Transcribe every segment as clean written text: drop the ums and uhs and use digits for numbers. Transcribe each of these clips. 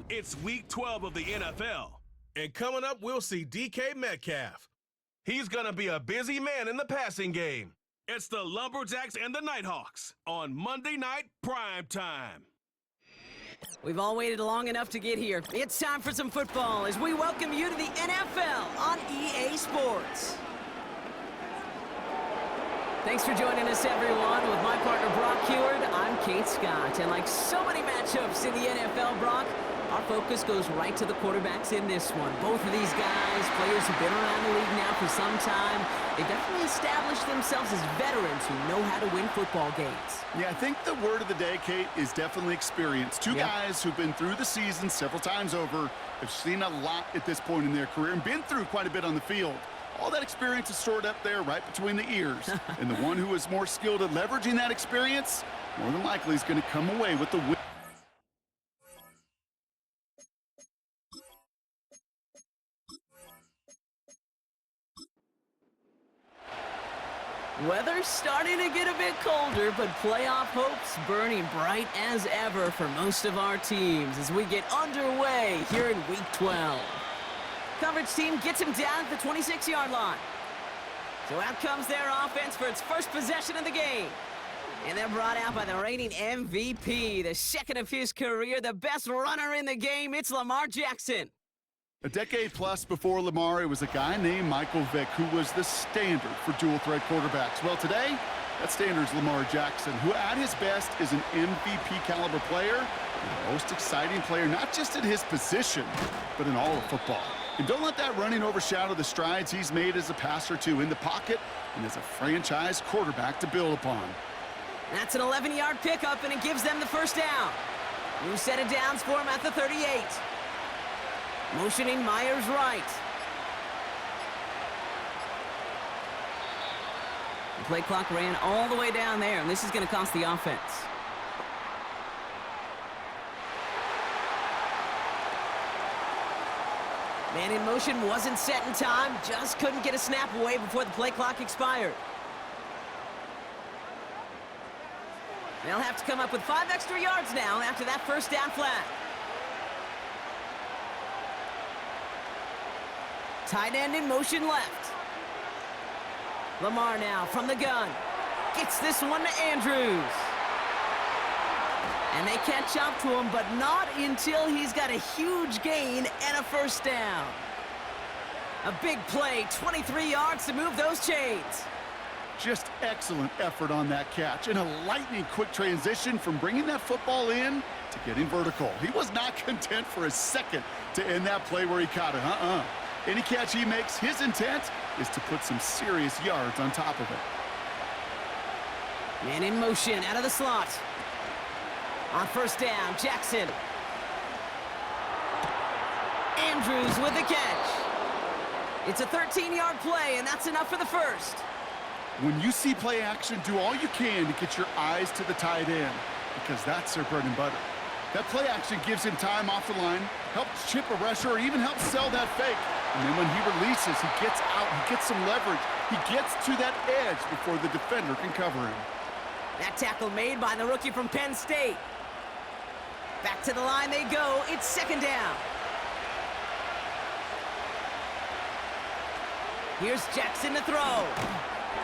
It's Week 12 of the NFL. And coming up, we'll see DK Metcalf. He's going to be a busy man in the passing game. It's the Lumberjacks and the Nighthawks on Monday Night Prime Time. We've all waited long enough to get here. It's time for some football as we welcome you to the NFL on EA Sports. Thanks for joining us, everyone. With my partner, Brock Heward, I'm Kate Scott. And like so many matchups in the NFL, Brock, our focus goes right to the quarterbacks in this one. Both of these guys, players who've been around the league now for some time, they definitely established themselves as veterans who know how to win football games. Yeah, I think the word of the day, Kate, is definitely experience. Two guys who've been through the season several times over, have seen a lot at this point in their career, and been through quite a bit on the field. All that experience is stored up there right between the ears. And the one who is more skilled at leveraging that experience, more than likely is going to come away with the win. Weather's starting to get a bit colder, but playoff hopes burning bright as ever for most of our teams as we get underway here in Week 12. Coverage team gets him down at the 26-yard line. So out comes their offense for its first possession of the game. And they're brought out by the reigning MVP, the second of his career, the best runner in the game. It's Lamar Jackson. A decade plus before Lamar, it was a guy named Michael Vick who was the standard for dual-threat quarterbacks. Well, today, that standard is Lamar Jackson, who at his best is an MVP-caliber player, and the most exciting player, not just at his position, but in all of football. And don't let that running overshadow the strides he's made as a passer, too, in the pocket and as a franchise quarterback to build upon. That's an 11-yard pickup, and it gives them the first down. New set of downs for him at the 38. Motioning Myers right. The play clock ran all the way down there, and this is going to cost the offense. Man in motion wasn't set in time, just couldn't get a snap away before the play clock expired. They'll have to come up with 5 extra yards now after that first down flag. Tight end in motion left. Lamar now from the gun. Gets this one to Andrews. And they catch up to him, but not until he's got a huge gain and a first down. A big play, 23 yards to move those chains. Just excellent effort on that catch, and a lightning-quick transition from bringing that football in to getting vertical. He was not content for a second to end that play where he caught it. Any catch he makes, his intent is to put some serious yards on top of it. Man in motion out of the slot. On first down, Jackson. Andrews with the catch. It's a 13-yard play, and that's enough for the first. When you see play action, do all you can to get your eyes to the tight end, because that's their bread and butter. That play action gives him time off the line, helps chip a rusher, or even helps sell that fake. And then when he releases, he gets out, he gets some leverage. He gets to that edge before the defender can cover him. That tackle made by the rookie from Penn State. Back to the line they go. It's second down. Here's Jackson to throw.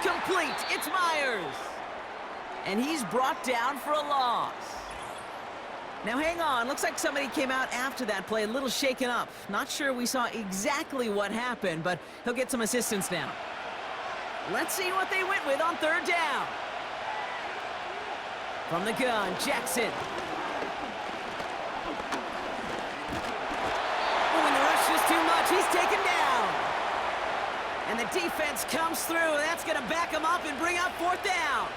Complete. It's Myers. And he's brought down for a loss. Now hang on, looks like somebody came out after that play a little shaken up. Not sure we saw exactly what happened, but he'll get some assistance now. Let's see what they went with on third down. From the gun, Jackson. Oh, and the rush is too much, he's taken down. And the defense comes through, and that's gonna back him up and bring up fourth down.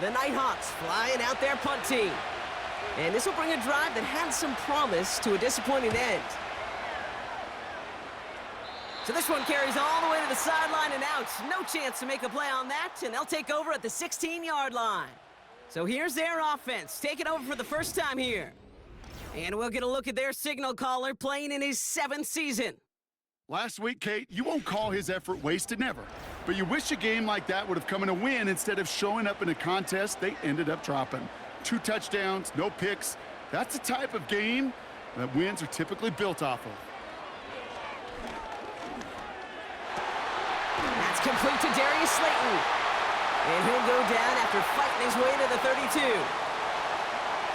The Nighthawks flying out their punt team. And this will bring a drive that had some promise to a disappointing end. So this one carries all the way to the sideline and out. No chance to make a play on that, and they'll take over at the 16-yard line. So here's their offense, taking over for the first time here. And we'll get a look at their signal caller playing in his 7th season. Last week, Kate, you won't call his effort wasted, never. But you wish a game like that would have come in a win instead of showing up in a contest they ended up dropping. 2 touchdowns, no picks. That's the type of game that wins are typically built off of. That's complete to Darius Slayton. And he'll go down after fighting his way to the 32.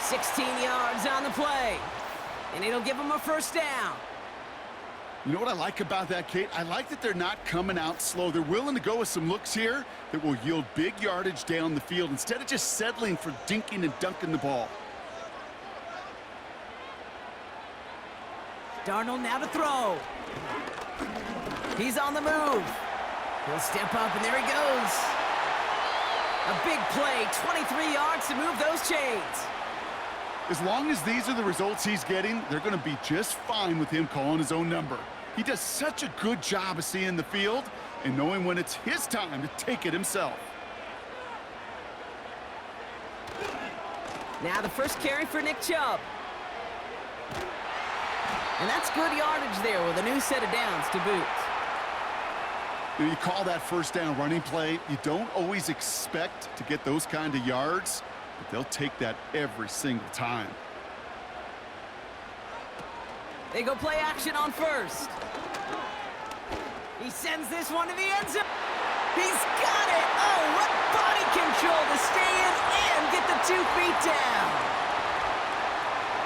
16 yards on the play. And it'll give him a first down. You know what I like about that, Kate? I like that they're not coming out slow. They're willing to go with some looks here that will yield big yardage down the field instead of just settling for dinking and dunking the ball. Darnold now to throw. He's on the move. He'll step up, and there he goes. A big play, 23 yards to move those chains. As long as these are the results he's getting, they're going to be just fine with him calling his own number. He does such a good job of seeing the field and knowing when it's his time to take it himself. Now the first carry for Nick Chubb. And that's good yardage there with a new set of downs to boot. You call that first down running play. You don't always expect to get those kind of yards, but they'll take that every single time. They go play action on first. He sends this one to the end zone. He's got it. Oh, what body control to stay in and get the 2 feet down.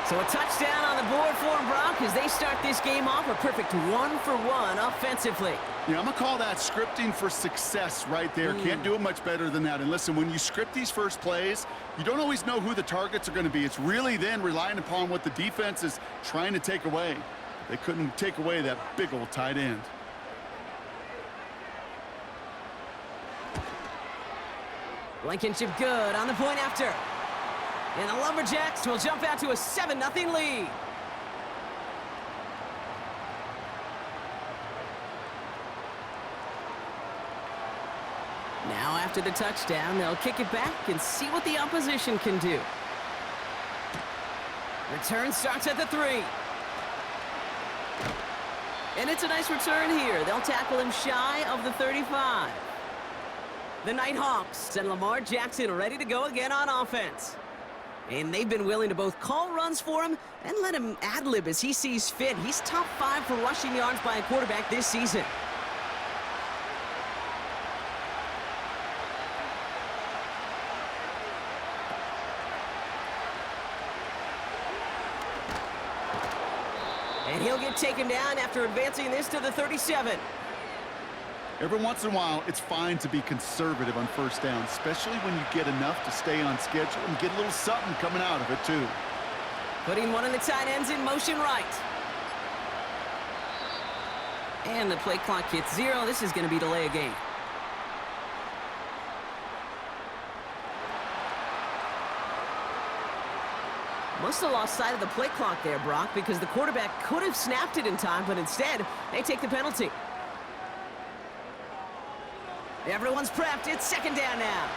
So a touchdown on the board for them, Brock, as they start this game off a perfect 1-for-1 offensively. Yeah, I'm going to call that scripting for success right there. Can't do it much better than that. And listen, when you script these first plays, you don't always know who the targets are going to be. It's really then relying upon what the defense is trying to take away. They couldn't take away that big old tight end. Blankenship good on the point after. And the Lumberjacks will jump out to a 7-0 lead. Now after the touchdown, they'll kick it back and see what the opposition can do. Return starts at the 3. And it's a nice return here. They'll tackle him shy of the 35. The Nighthawks and Lamar Jackson ready to go again on offense. And they've been willing to both call runs for him and let him ad-lib as he sees fit. He's top 5 for rushing yards by a quarterback this season. And he'll get taken down after advancing this to the 37. Every once in a while, it's fine to be conservative on first down, especially when you get enough to stay on schedule and get a little something coming out of it, too. Putting one of the tight ends in motion right. And the play clock hits 0. This is going to be delay a game. Must have lost sight of the play clock there, Brock, because the quarterback could have snapped it in time, but instead, they take the penalty. Everyone's prepped. It's second down now.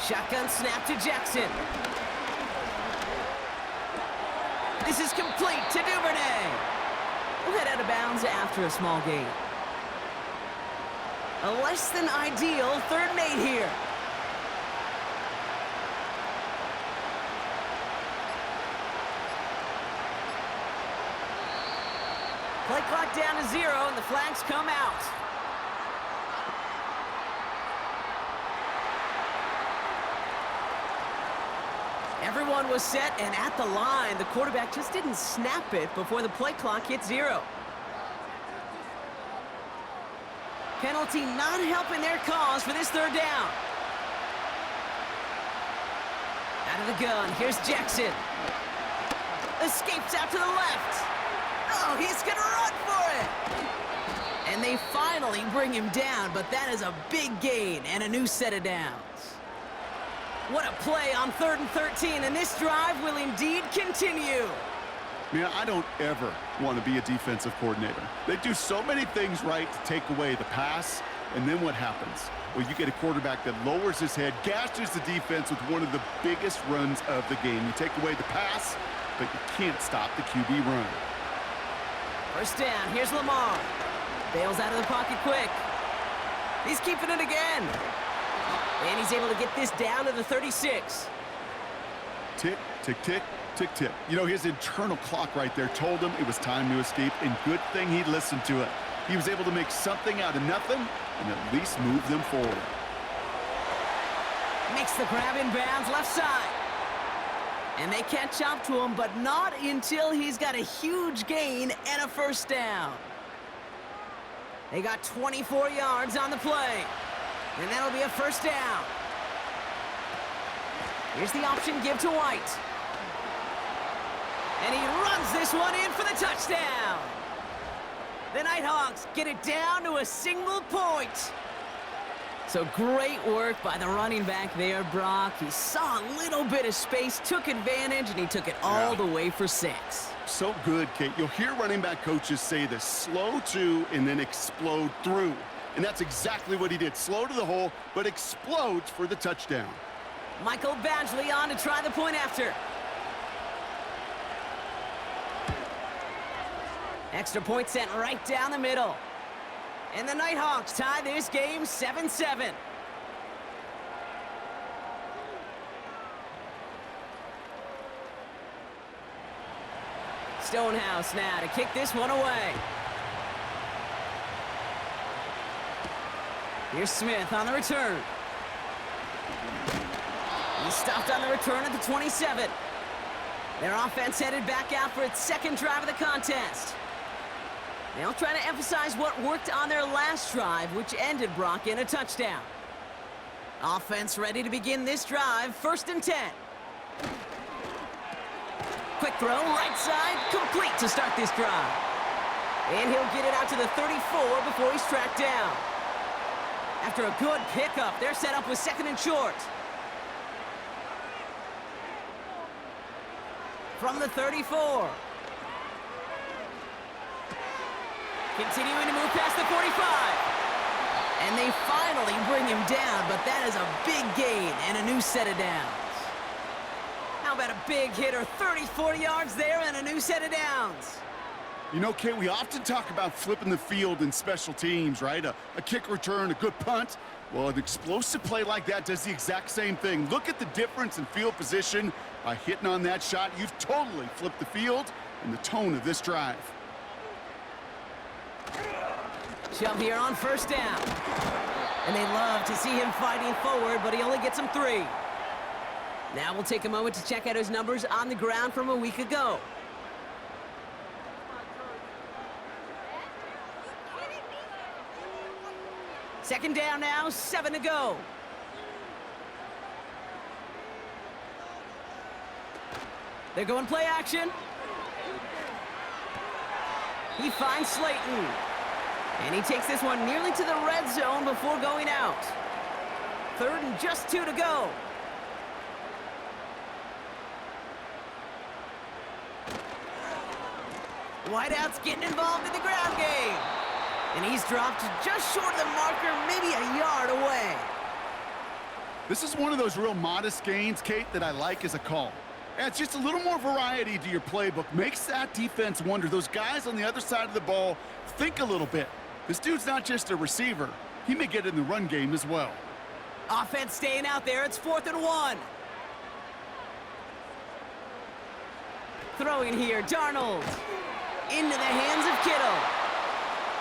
Shotgun snap to Jackson. This is complete to Duvernay. We'll head out of bounds after a small gain. A less than ideal 3rd and 8 here. Play clock down to 0, and the flags come out. Everyone was set and at the line. The quarterback just didn't snap it before the play clock hit 0. Penalty not helping their cause for this 3rd down. Out of the gun, here's Jackson. Escapes out to the left. Oh, he's going to run for it. And they finally bring him down, but that is a big gain and a new set of downs. What a play on 3rd and 13, and this drive will indeed continue. Man, I don't ever want to be a defensive coordinator. They do so many things right to take away the pass, and then what happens? Well, you get a quarterback that lowers his head, gashes the defense with one of the biggest runs of the game. You take away the pass, but you can't stop the QB run. First down, here's Lamar. Bails out of the pocket quick. He's keeping it again. And he's able to get this down to the 36. Tick, tick, tick, tick, tick. You know, his internal clock right there told him it was time to escape, and good thing he listened to it. He was able to make something out of nothing and at least move them forward. Makes the grab in bounds left side. And they catch up to him, but not until he's got a huge gain and a first down. They got 24 yards on the play. And that'll be a first down. Here's the option give to White. And he runs this one in for the touchdown. The Nighthawks get it down to a single point. So great work by the running back there, Brock. He saw a little bit of space, took advantage, and he took it all the way for 6. So good, Kate. You'll hear running back coaches say this: slow to and then explode through. And that's exactly what he did. Slow to the hole, but explodes for the touchdown. Michael Badgley on to try the point after. Extra point sent right down the middle. And the Nighthawks tie this game 7-7. Stonehouse now to kick this one away. Here's Smith on the return. He's stopped on the return at the 27. Their offense headed back out for its second drive of the contest. They'll try to emphasize what worked on their last drive, which ended, Brock, in a touchdown. Offense ready to begin this drive, 1st and 10. Quick throw, right side, complete to start this drive. And he'll get it out to the 34 before he's tracked down. After a good pickup, they're set up with 2nd and short. From the 34. Continuing to move past the 45. And they finally bring him down, but that is a big gain and a new set of downs. How about a big hitter, 34 yards there and a new set of downs? You know, Kate, we often talk about flipping the field in special teams, right? A kick return, a good punt. Well, an explosive play like that does the exact same thing. Look at the difference in field position. By hitting on that shot, you've totally flipped the field and the tone of this drive. Shove here on 1st down. And they love to see him fighting forward, but he only gets him 3. Now we'll take a moment to check out his numbers on the ground from a week ago. Second down now, 7 to go. They're going play action. He finds Slayton. And he takes this one nearly to the red zone before going out. 3rd and just 2 to go. Whiteout's getting involved in the ground game. And he's dropped just short of the marker, maybe a yard away. This is one of those real modest gains, Kate, that I like as a call. Adds just a little more variety to your playbook. Makes that defense wonder. Those guys on the other side of the ball think a little bit. This dude's not just a receiver. He may get in the run game as well. Offense staying out there. It's 4th and 1. Throwing here, Darnold. Into the hands of Kittle.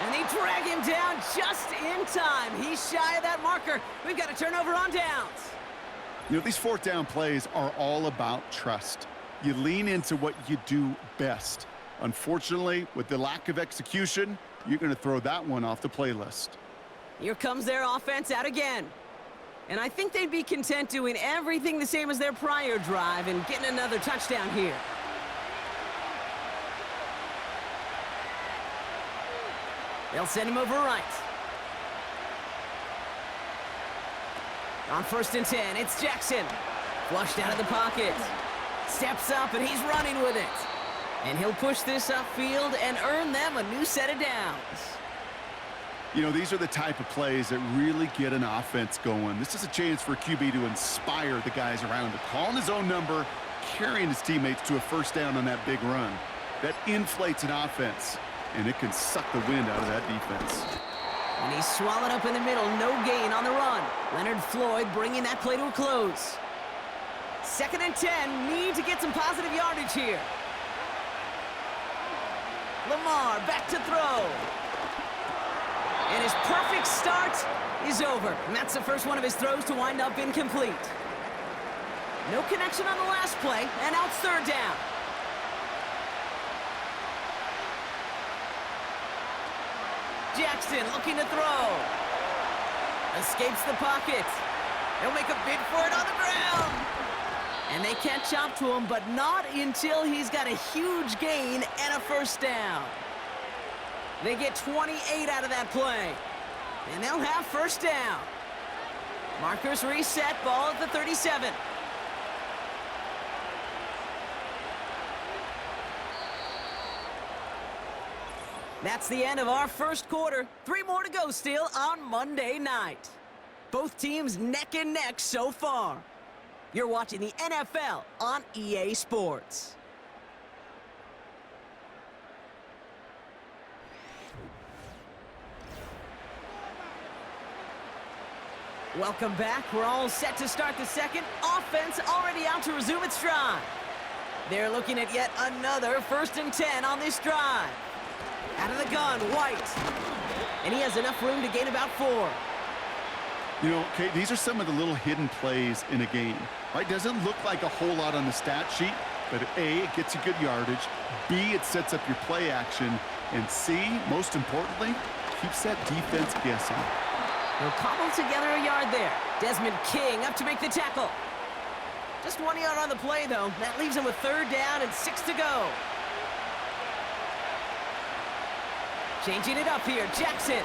And they drag him down just in time. He's shy of that marker. We've got a turnover on downs. You know, these 4th down plays are all about trust. You lean into what you do best. Unfortunately, with the lack of execution, you're going to throw that one off the playlist. Here comes their offense out again. And I think they'd be content doing everything the same as their prior drive and getting another touchdown here. They'll send him over right. On 1st and 10, it's Jackson. Flushed out of the pocket. Steps up, and he's running with it. And he'll push this upfield and earn them a new set of downs. You know, these are the type of plays that really get an offense going. This is a chance for QB to inspire the guys around him. Calling his own number, carrying his teammates to a 1st down on that big run. That inflates an offense, and it can suck the wind out of that defense. And he He's swallowed up in the middle, no gain on the run. Leonard Floyd bringing that play to a close. 2nd and 10, need to get some positive yardage here. Lamar back to throw. And his perfect start is over. And that's the first one of his throws to wind up incomplete. No connection on the last play, and now it's 3rd down. Jackson looking to throw. Escapes the pocket. He'll make a bid for it on the ground. And they catch up to him, but not until he's got a huge gain and a 1st down. They get 28 out of that play. And they'll have 1st down. Markers reset, ball at the 37. That's the end of our 1st quarter. 3 more to go still on Monday night. Both teams neck and neck so far. You're watching the NFL on EA Sports. Welcome back. We're all set to start the 2nd. Offense already out to resume its drive. They're looking at yet another 1st and 10 on this drive. Out of the gun, White. And he has enough room to gain about 4. You know, Kate, these are some of the little hidden plays in a game, right? Doesn't look like a whole lot on the stat sheet, but A, it gets you good yardage. B, it sets up your play action. And C, most importantly, keeps that defense guessing. He'll cobble together a yard there. Desmond King up to make the tackle. Just 1 yard on the play, though. That leaves him with 3rd down and 6 to go. Changing it up here, Jackson.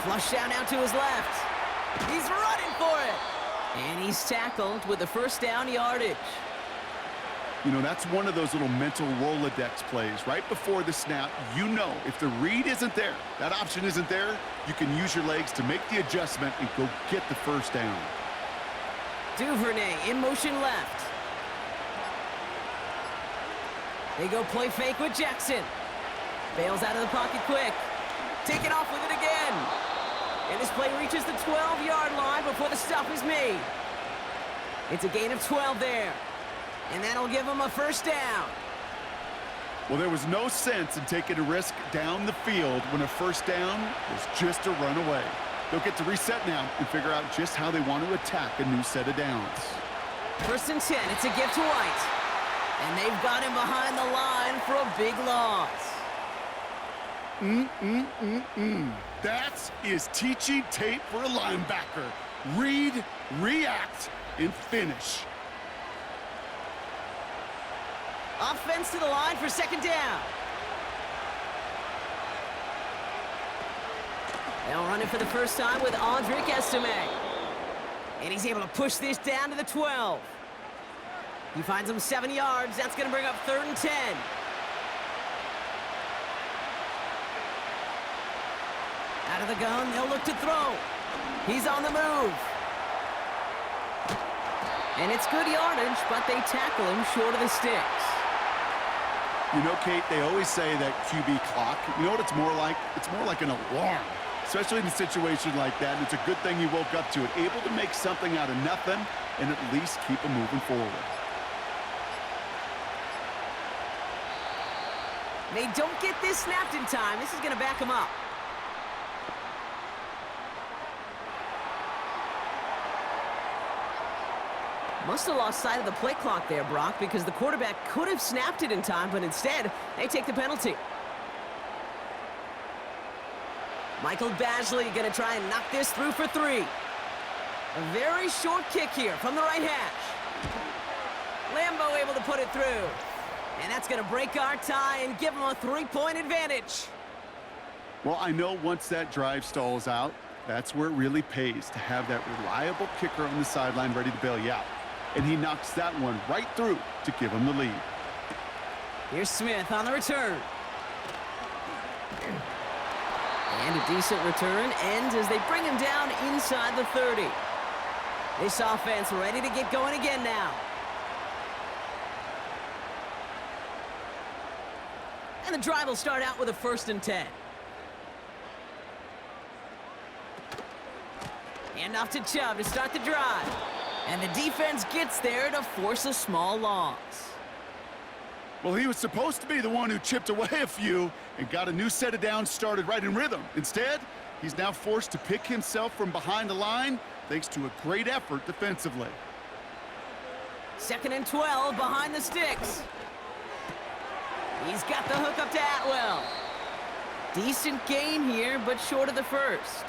Flush down out to his left. He's running for it. And he's tackled with the 1st down yardage. You know, that's one of those little mental Rolodex plays. Right before the snap, you know if the read isn't there, that option isn't there, you can use your legs to make the adjustment and go get the 1st down. Duvernay in motion left. They go play fake with Jackson. Bails out of the pocket quick. Taking off with it again. And this play reaches the 12-yard line before the stop is made. It's a gain of 12 there. And that'll give them a 1st down. Well, there was no sense in taking a risk down the field when a 1st down was just a runaway. They'll get to reset now and figure out just how they want to attack a new set of downs. 1st and 10, it's a gift to White. And they've got him behind the line for a big loss. That is teaching tape for a linebacker. Read, react, and finish. Offense to the line for 2nd down. They'll run it for the first time with Audric Estime. And he's able to push this down to the 12. He finds him 7 yards. That's going to bring up 3rd and 10. Out of the gun, they'll look to throw. He's on the move. And it's good yardage, but they tackle him short of the sticks. You know, Kate, they always say that QB clock, you know what it's more like? It's more like an alarm, especially in a situation like that. And it's a good thing you woke up to it, able to make something out of nothing and at least keep them moving forward. They don't get this snapped in time. This is going to back them up. Must have lost sight of the play clock there, Brock, because the quarterback could have snapped it in time, but instead, they take the penalty. Michael Badgley going to try and knock this through for 3. A very short kick here from the right hash. Lambo able to put it through. And that's going to break our tie and give them a 3-point advantage. Well, I know once that drive stalls out, that's where it really pays to have that reliable kicker on the sideline ready to bail you out. And he knocks that one right through to give him the lead. Here's Smith on the return. And a decent return ends as they bring him down inside the 30. This offense ready to get going again now. And the drive will start out with a 1st and 10. And off to Chubb to start the drive. And the defense gets there to force a small loss. Well, he was supposed to be the one who chipped away a few and got a new set of downs started right in rhythm. Instead, he's now forced to pick himself from behind the line thanks to a great effort defensively. 2nd and 12 behind the sticks. He's got the hook up to Atwell. Decent gain here, but short of the first.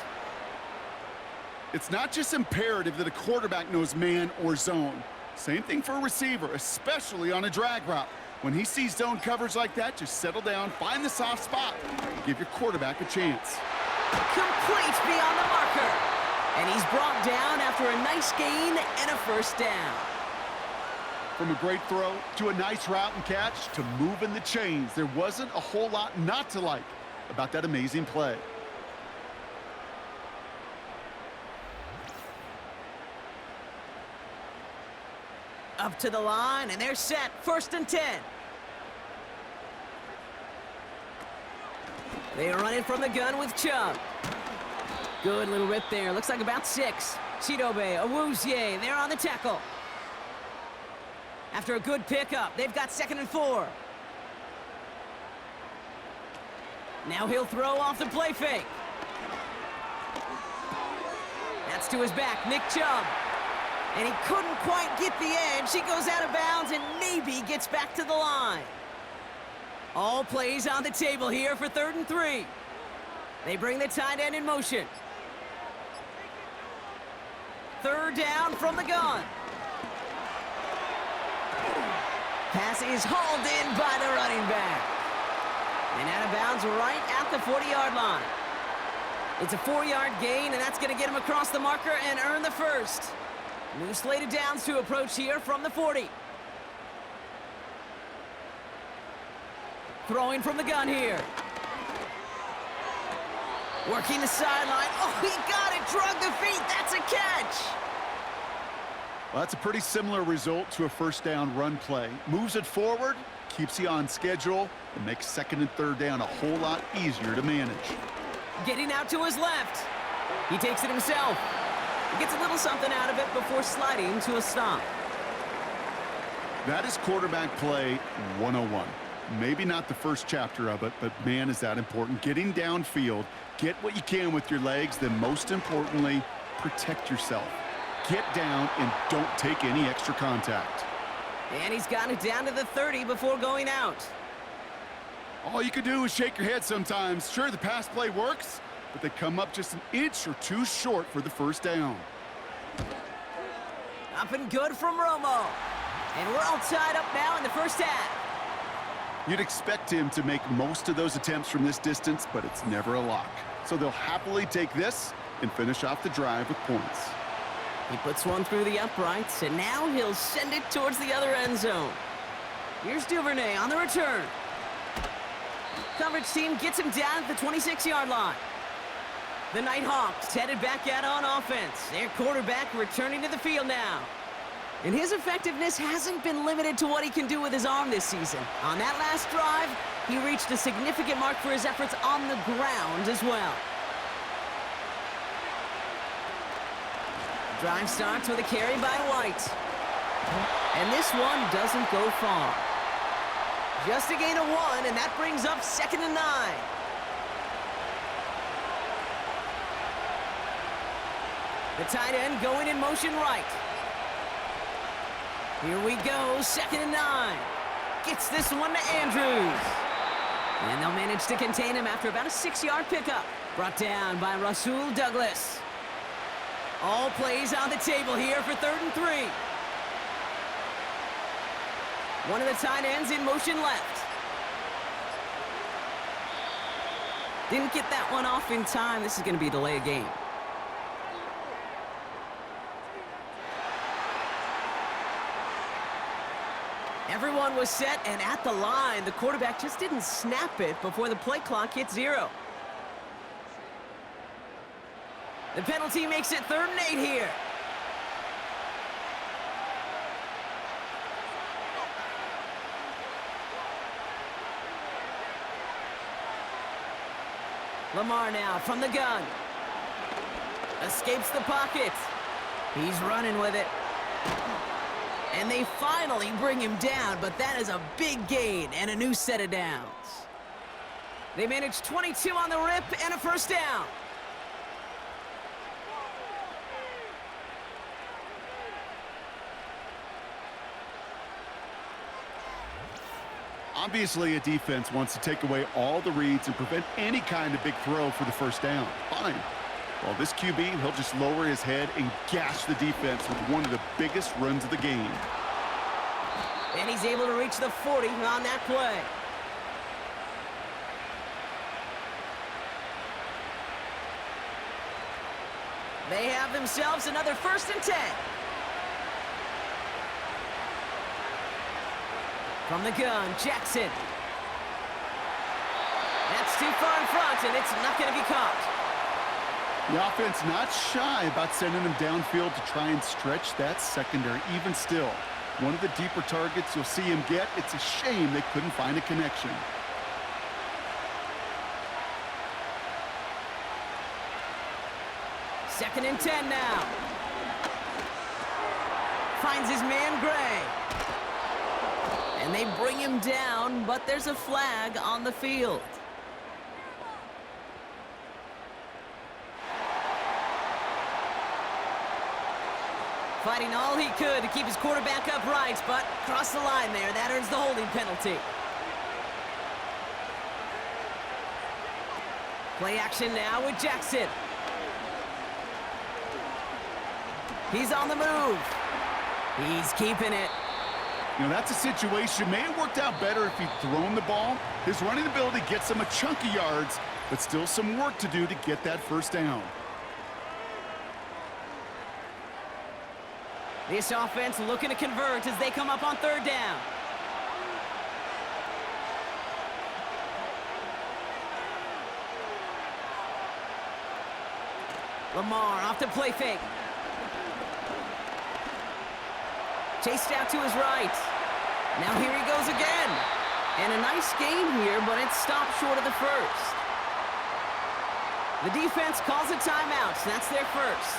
It's not just imperative that a quarterback knows man or zone. Same thing for a receiver, especially on a drag route. When he sees zone coverage like that, just settle down, find the soft spot, and give your quarterback a chance. Complete beyond the marker. And he's brought down after a nice gain and a first down. From a great throw to a nice route and catch to moving the chains, there wasn't a whole lot not to like about that amazing play. Up to the line, and they're set. 1st and 10. They run it from the gun with Chubb. Good little rip there. Looks like about 6. Chidobe, Awuzie, they're on the tackle. After a good pickup, they've got 2nd and 4. Now he'll throw off the play fake. That's to his back, Nick Chubb. And he couldn't quite get the edge. He goes out of bounds and maybe gets back to the line. All plays on the table here for 3rd and 3. They bring the tight end in motion. 3rd down from the gun. Pass is hauled in by the running back. And out of bounds right at the 40-yard line. It's a 4-yard gain, and that's going to get him across the marker and earn the first. New slate of downs to approach here from the 40. Throwing from the gun here. Working the sideline. Oh, he got it. Drug the feet. That's a catch. Well, that's a pretty similar result to a first down run play. Moves it forward, keeps you on schedule, and makes 2nd and 3rd down a whole lot easier to manage. Getting out to his left. He takes it himself. He gets a little something out of it before sliding to a stop. That is quarterback play 101. Maybe not the first chapter of it, but man, is that important. Getting downfield, get what you can with your legs, then most importantly, protect yourself. Get down and don't take any extra contact. And he's got it down to the 30 before going out. All you can do is shake your head sometimes. Sure, the pass play works, but they come up just an inch or two short for the first down. Up and good from Romo. And we're all tied up now in the first half. You'd expect him to make most of those attempts from this distance, but it's never a lock. So they'll happily take this and finish off the drive with points. He puts one through the uprights, and now he'll send it towards the other end zone. Here's Duvernay on the return. Coverage team gets him down at the 26-yard line. The Nighthawks headed back out on offense. Their quarterback returning to the field now. And his effectiveness hasn't been limited to what he can do with his arm this season. On that last drive, he reached a significant mark for his efforts on the ground as well. Drive starts with a carry by White. And this one doesn't go far. Just a gain of 1, and that brings up 2nd and 9. The tight end going in motion right. Here we go, 2nd and 9. Gets this one to Andrews. And they'll manage to contain him after about a 6-yard pickup. Brought down by Rasul Douglas. All plays on the table here for 3rd and 3. One of the tight ends in motion left. Didn't get that one off in time. This is going to be a delay of game. Everyone was set and at the line. The quarterback just didn't snap it before the play clock hit 0. The penalty makes it 3rd and 8 here. Lamar now from the gun. Escapes the pocket. He's running with it. And they finally bring him down, but that is a big gain and a new set of downs. They managed 22 on the rip and a first down. Obviously, a defense wants to take away all the reads and prevent any kind of big throw for the first down. Fine. Well, this QB, he'll just lower his head and gash the defense with one of the biggest runs of the game. And he's able to reach the 40 on that play. They have themselves another 1st and 10. From the gun, Jackson. That's too far in front, and it's not going to be caught. The offense not shy about sending them downfield to try and stretch that secondary. Even still, one of the deeper targets you'll see him get. It's a shame they couldn't find a connection. Second and 10 now. Finds his man, Gray. And they bring him down, but there's a flag on the field. Fighting all he could to keep his quarterback upright, but crossed the line there. That earns the holding penalty. Play action now with Jackson. He's on the move. He's keeping it. You know, that's a situation. May have worked out better if he'd thrown the ball. His running ability gets him a chunk of yards, but still some work to do to get that first down. This offense looking to convert as they come up on 3rd down. Lamar off to play fake. Chased out to his right. Now here he goes again. And a nice gain here, but it stopped short of the first. The defense calls a timeout, so that's their first.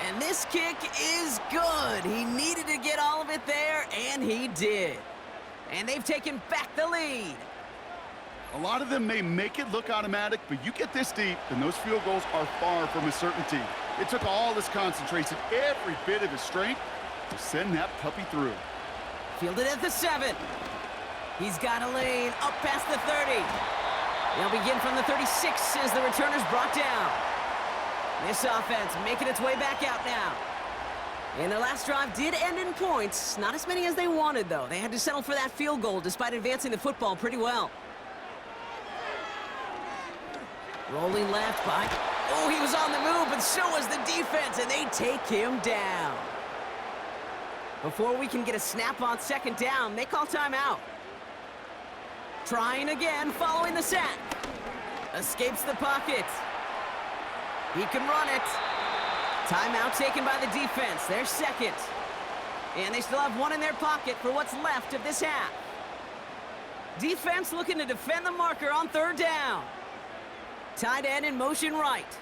And this kick is good. He needed to get all of it there, and he did. And they've taken back the lead. A lot of them may make it look automatic, but you get this deep, and those field goals are far from a certainty. It took all his concentration, every bit of his strength, to send that puppy through. Fielded at the 7. He's got a lane up past the 30. They'll begin from the 36 as the returner's brought down. This offense making its way back out now. And their last drive did end in points. Not as many as they wanted, though. They had to settle for that field goal despite advancing the football pretty well. Rolling left by... Oh, he was on the move, and so was the defense, and they take him down. Before we can get a snap on 2nd down, they call timeout. Trying again, following the sack. Escapes the pocket. He can run it. Timeout taken by the defense. They're 2nd. And they still have one in their pocket for what's left of this half. Defense looking to defend the marker on 3rd down. Tight end in motion right.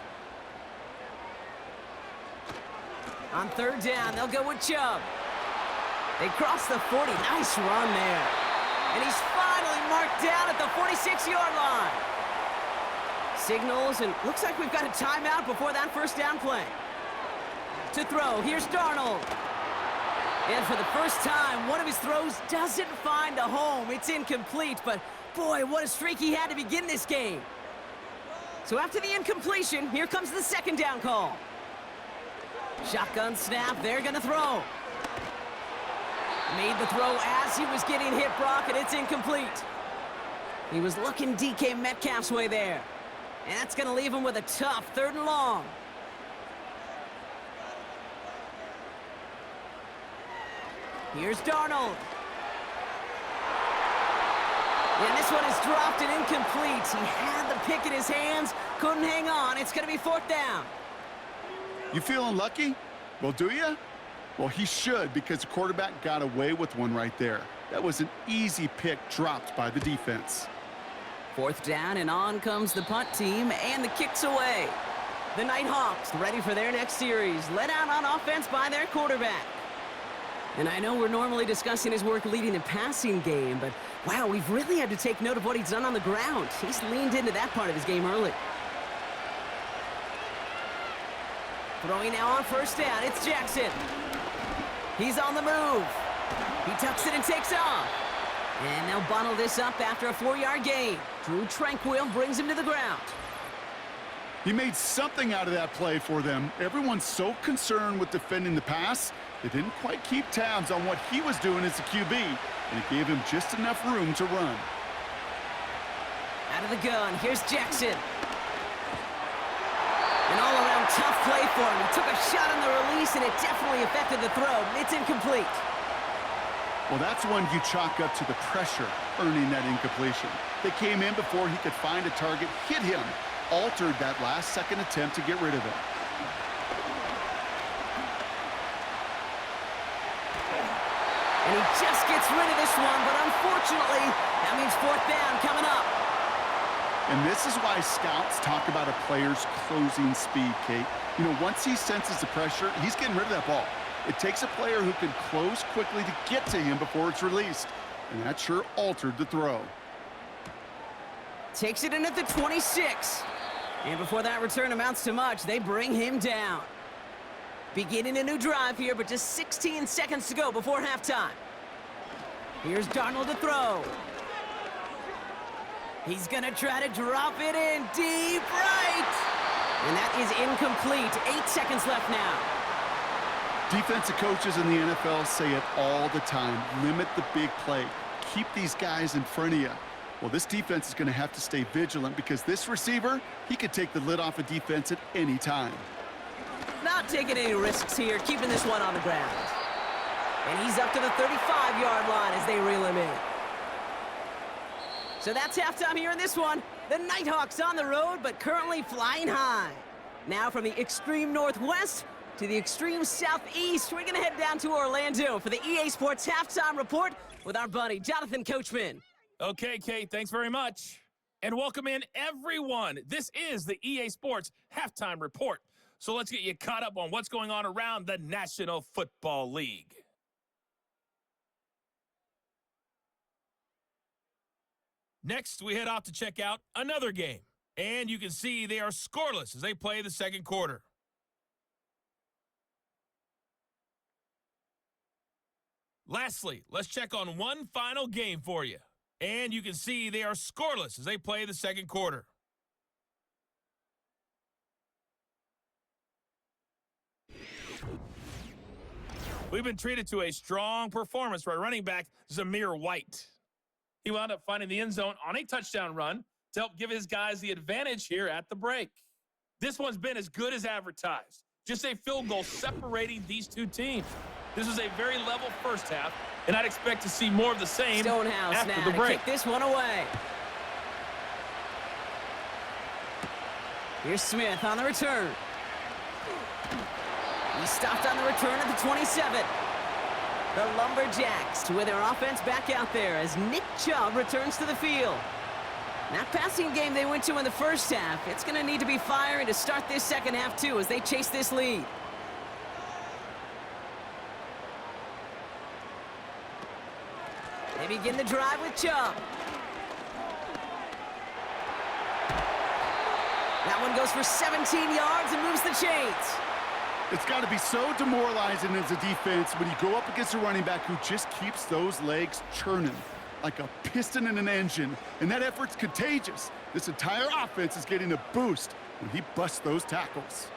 On 3rd down, they'll go with Chubb. They cross the 40. Nice run there. And he's finally marked down at the 46-yard line. Signals, and looks like we've got a timeout before that 1st down play. To throw, here's Darnold. And for the first time, one of his throws doesn't find a home. It's incomplete, but boy, what a streak he had to begin this game. So after the incompletion, here comes the 2nd down call. Shotgun snap, they're gonna throw. Made the throw as he was getting hit, Brock, and it's incomplete. He was looking DK Metcalf's way there. And that's gonna leave him with a tough 3rd and long. Here's Darnold. And this one is dropped and incomplete. He had the pick in his hands, couldn't hang on. It's going to be 4th down. You feeling lucky? Well, do you? Well, he should, because the quarterback got away with one right there. That was an easy pick dropped by the defense. 4th down, and on comes the punt team, and the kick's away. The Nighthawks ready for their next series, led out on offense by their quarterback. And I know we're normally discussing his work leading the passing game, but wow, we've really had to take note of what he's done on the ground. He's leaned into that part of his game early. Throwing now on 1st down, it's Jackson. He's on the move. He tucks it and takes off. And they'll bundle this up after a 4-yard gain. Drew Tranquil brings him to the ground. He made something out of that play for them. Everyone's so concerned with defending the pass, they didn't quite keep tabs on what he was doing as a QB, and it gave him just enough room to run. Out of the gun, here's Jackson. An all-around tough play for him. He took a shot on the release, and it definitely affected the throw. It's incomplete. Well, that's one you chalk up to the pressure earning that incompletion. They came in before he could find a target, hit him, altered that last-second attempt to get rid of it. And he just gets rid of this one, but unfortunately, that means 4th down coming up. And this is why scouts talk about a player's closing speed, Kate. You know, once he senses the pressure, he's getting rid of that ball. It takes a player who can close quickly to get to him before it's released. And that sure altered the throw. Takes it in at the 26. And before that return amounts to much, they bring him down. Beginning a new drive here, but just 16 seconds to go before halftime. Here's Darnold to throw. He's gonna try to drop it in deep right. And that is incomplete. 8 seconds left now. Defensive coaches in the NFL say it all the time. Limit the big play. Keep these guys in front of you. Well, this defense is going to have to stay vigilant because this receiver, he could take the lid off a defense at any time. Not taking any risks here, keeping this one on the ground. And he's up to the 35-yard line as they reel him in. So that's halftime here in this one. The Nighthawks on the road, but currently flying high. Now from the extreme northwest to the extreme southeast, we're going to head down to Orlando for the EA Sports Halftime Report with our buddy, Jonathan Coachman. Okay, Kate, thanks very much. And welcome in, everyone. This is the EA Sports Halftime Report. So let's get you caught up on what's going on around the National Football League. Next, we head off to check out another game. And you can see they are scoreless as they play the second quarter. Lastly, let's check on one final game for you. And you can see they are scoreless as they play the second quarter. We've been treated to a strong performance by running back Zamir White. He wound up finding the end zone on a touchdown run to help give his guys the advantage here at the break. This one's been as good as advertised. Just a field goal separating these two teams. This was a very level first half, and I'd expect to see more of the same Stonehouse after now the break. To kick this one away. Here's Smith on the return. He stopped on the return at the 27. The Lumberjacks with their offense back out there as Nick Chubb returns to the field. That passing game they went to in the first half, it's going to need to be firing to start this second half too as they chase this lead. They begin the drive with Chubb. That one goes for 17 yards and moves the chains. It's got to be so demoralizing as a defense when you go up against a running back who just keeps those legs churning like a piston in an engine, and that effort's contagious. This entire offense is getting a boost when he busts those tackles.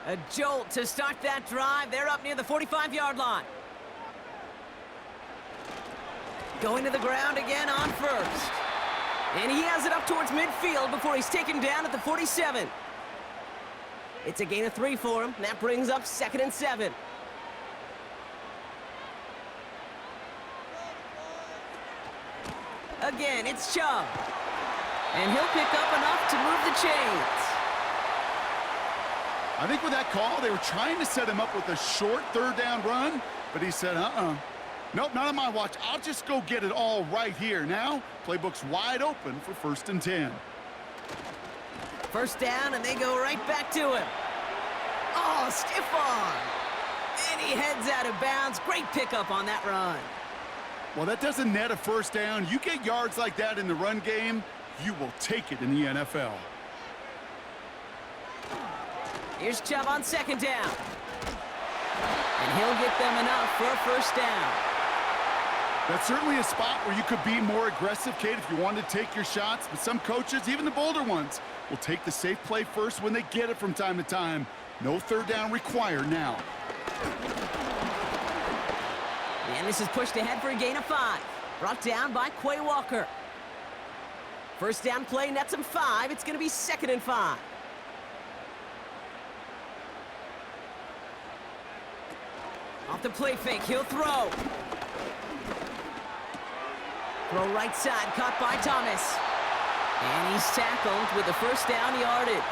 A jolt to start that drive. They're up near the 45-yard line. Going to the ground again on first. And he has it up towards midfield before he's taken down at the 47. It's a gain of 3 for him. That brings up 2nd and 7. Again, it's Chubb. And he'll pick up enough to move the chains. I think with that call, they were trying to set him up with a short third down run, but he said, nope, not on my watch. I'll just go get it all right here. Now, playbook's wide open for 1st and 10. First down, and they go right back to him. Oh, stiff arm. And he heads out of bounds. Great pickup on that run. Well, that doesn't net a first down. You get yards like that in the run game, you will take it in the NFL. Here's Chubb on 2nd down. And he'll get them enough for a first down. That's certainly a spot where you could be more aggressive, Kate, if you wanted to take your shots. But some coaches, even the bolder ones, will take the safe play first when they get it from time to time. No third down required now. And this is pushed ahead for a gain of 5. Brought down by Quay Walker. First down play nets him 5. It's going to be 2nd and 5. Off the play fake, he'll throw. Throw right side, caught by Thomas. And he's tackled with the first down yardage.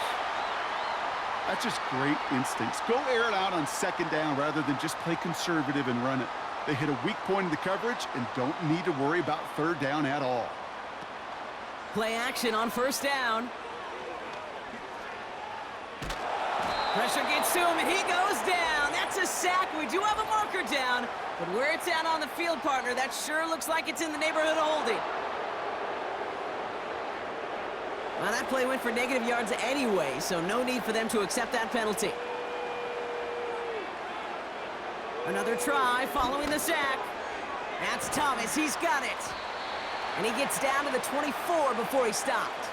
That's just great instincts. Go air it out on 2nd down rather than just play conservative and run it. They hit a weak point in the coverage and don't need to worry about 3rd down at all. Play action on 1st down. Pressure gets to him, and he goes down. That's a sack. We do have a marker down, but where it's at on the field, partner, that sure looks like it's in the neighborhood of holding. Well, that play went for negative yards anyway, so no need for them to accept that penalty. Another try following the sack. That's Thomas. He's got it. And he gets down to the 24 before he stopped.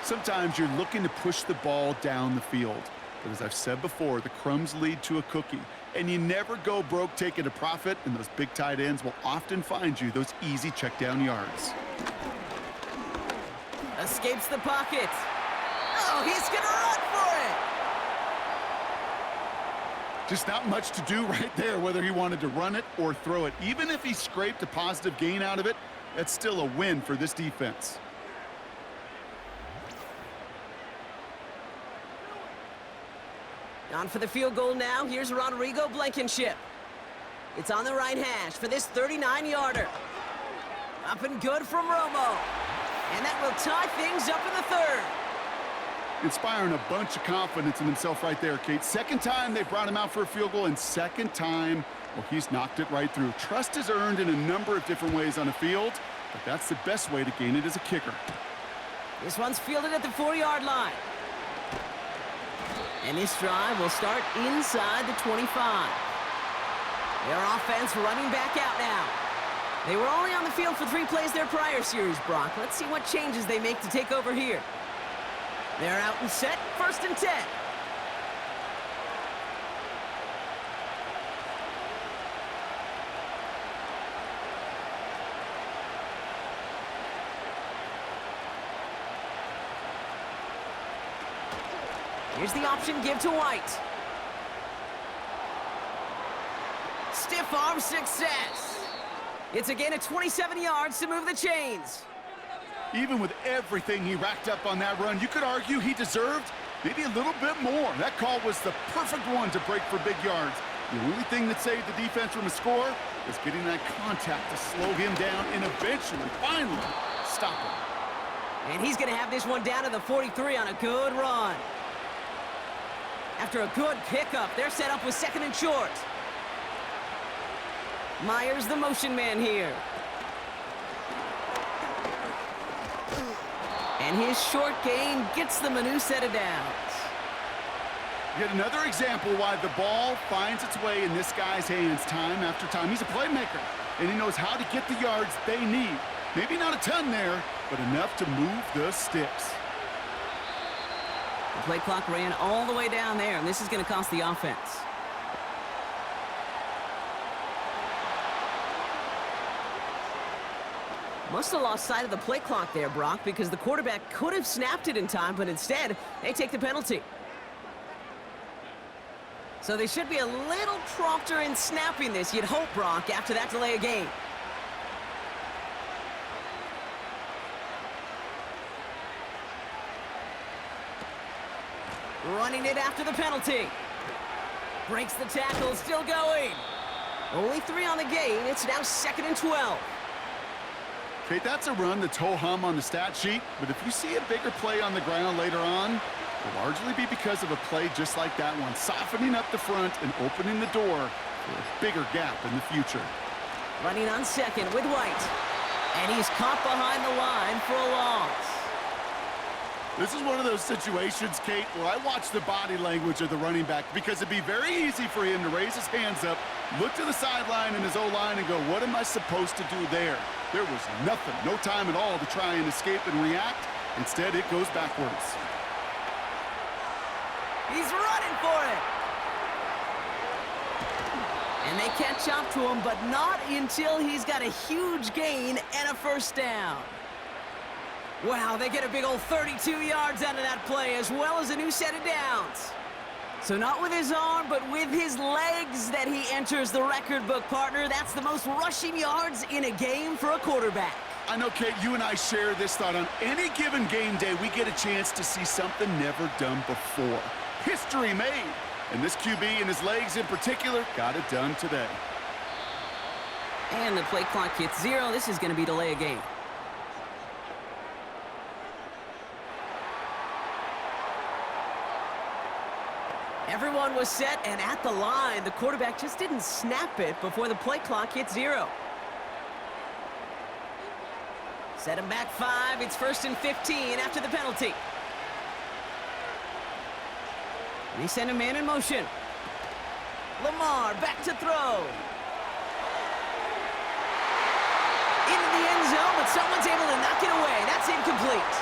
Sometimes you're looking to push the ball down the field. But as I've said before, the crumbs lead to a cookie. And you never go broke taking a profit, and those big tight ends will often find you those easy check down yards. Escapes the pocket. Oh, he's going to run for it. Just not much to do right there, whether he wanted to run it or throw it. Even if he scraped a positive gain out of it, that's still a win for this defense. On for the field goal now. Here's Rodrigo Blankenship. It's on the right hash for this 39-yarder. Up and good from Romo. And that will tie things up in the 3rd. Inspiring a bunch of confidence in himself right there, Kate. 2nd time they brought him out for a field goal, and 2nd time, well, he's knocked it right through. Trust is earned in a number of different ways on the field, but that's the best way to gain it as a kicker. This one's fielded at the 4-yard line. And this drive will start inside the 25. Their offense running back out now. They were only on the field for 3 plays their prior series, Brock. Let's see what changes they make to take over here. They're out and set, 1st and 10. Here's the option, give to White. Stiff arm success. It's a gain of 27 yards to move the chains. Even with everything he racked up on that run, you could argue he deserved maybe a little bit more. That call was the perfect one to break for big yards. The only thing that saved the defense from a score was getting that contact to slow him down and eventually, finally, stop him. And he's going to have this one down to the 43 on a good run. After a good pickup, they're set up with 2nd and short. Myers, the motion man here. And his short gain gets them a new set of downs. Yet another example why the ball finds its way in this guy's hands time after time. He's a playmaker, and he knows how to get the yards they need. Maybe not a ton there, but enough to move the sticks. The play clock ran all the way down there, and this is going to cost the offense. Must have lost sight of the play clock there, Brock, because the quarterback could have snapped it in time, but instead, they take the penalty. So they should be a little prompter in snapping this, you'd hope, Brock, after that delay of game. Running it after the penalty. Breaks the tackle, still going. Only 3 on the game. It's now 2nd and 12. Okay, that's a run that's ho-hum on the stat sheet, but if you see a bigger play on the ground later on, it'll largely be because of a play just like that one, softening up the front and opening the door for a bigger gap in the future. Running on 2nd with White. And he's caught behind the line for a loss. This is one of those situations, Kate, where I watch the body language of the running back because it'd be very easy for him to raise his hands up, look to the sideline in his O-line and go, what am I supposed to do there? There was nothing, no time at all to try and escape and react. Instead, it goes backwards. He's running for it. And they catch up to him, but not until he's got a huge gain and a first down. Wow, they get a big old 32 yards out of that play, as well as a new set of downs. So not with his arm, but with his legs that he enters the record book, partner. That's the most rushing yards in a game for a quarterback. I know, Kate, you and I share this thought. On any given game day, we get a chance to see something never done before. History made. And this QB and his legs in particular got it done today. And the play clock hits 0. This is going to be delay a game. Everyone was set and at the line. The quarterback just didn't snap it before the play clock hit 0. Set him back 5. It's 1st and 15 after the penalty. They send a man in motion. Lamar back to throw. Into the end zone, but someone's able to knock it away. That's incomplete.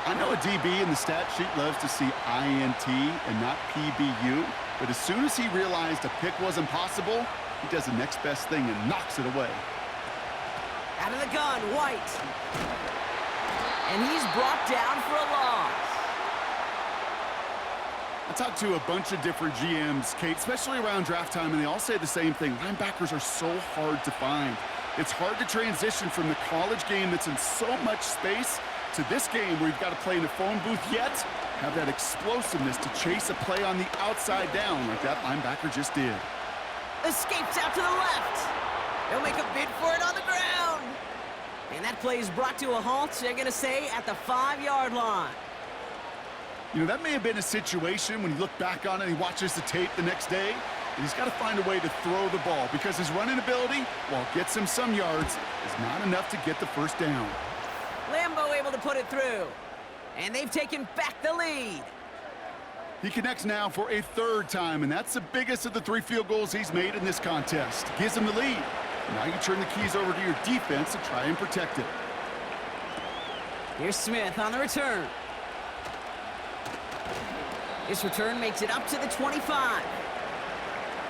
I know a DB in the stat sheet loves to see INT and not PBU, but as soon as he realized a pick wasn't possible, he does the next best thing and knocks it away. Out of the gun, White. And he's brought down for a loss. I talked to a bunch of different GMs, Kate, especially around draft time, and they all say the same thing. Linebackers are so hard to find. It's hard to transition from the college game that's in so much space to this game where you've got to play in a phone booth, yet have that explosiveness to chase a play on the outside down like that linebacker just did. Escapes out to the left. He'll make a bid for it on the ground. And that play is brought to a halt, they're going to say, at the 5-yard line. You know, that may have been a situation when you look back on it and he watches the tape the next day, and he's got to find a way to throw the ball because his running ability, while it gets him some yards, is not enough to get the first down. Lambo able to put it through. And they've taken back the lead. He connects now for a 3rd time, and that's the biggest of the 3 field goals he's made in this contest. Gives him the lead. Now you turn the keys over to your defense to try and protect it. Here's Smith on the return. This return makes it up to the 25.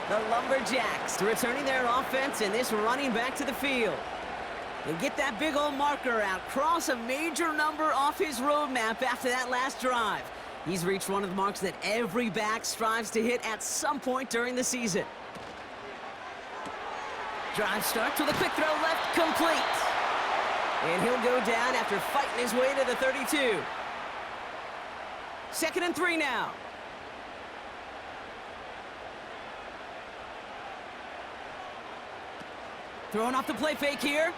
The Lumberjacks returning their offense and this running back to the field. They get that big old marker out, cross a major number off his roadmap after that last drive. He's reached one of the marks that every back strives to hit at some point during the season. Drive starts with a quick throw left, complete. And he'll go down after fighting his way to the 32. 2nd and 3 now. Throwing off the play fake here.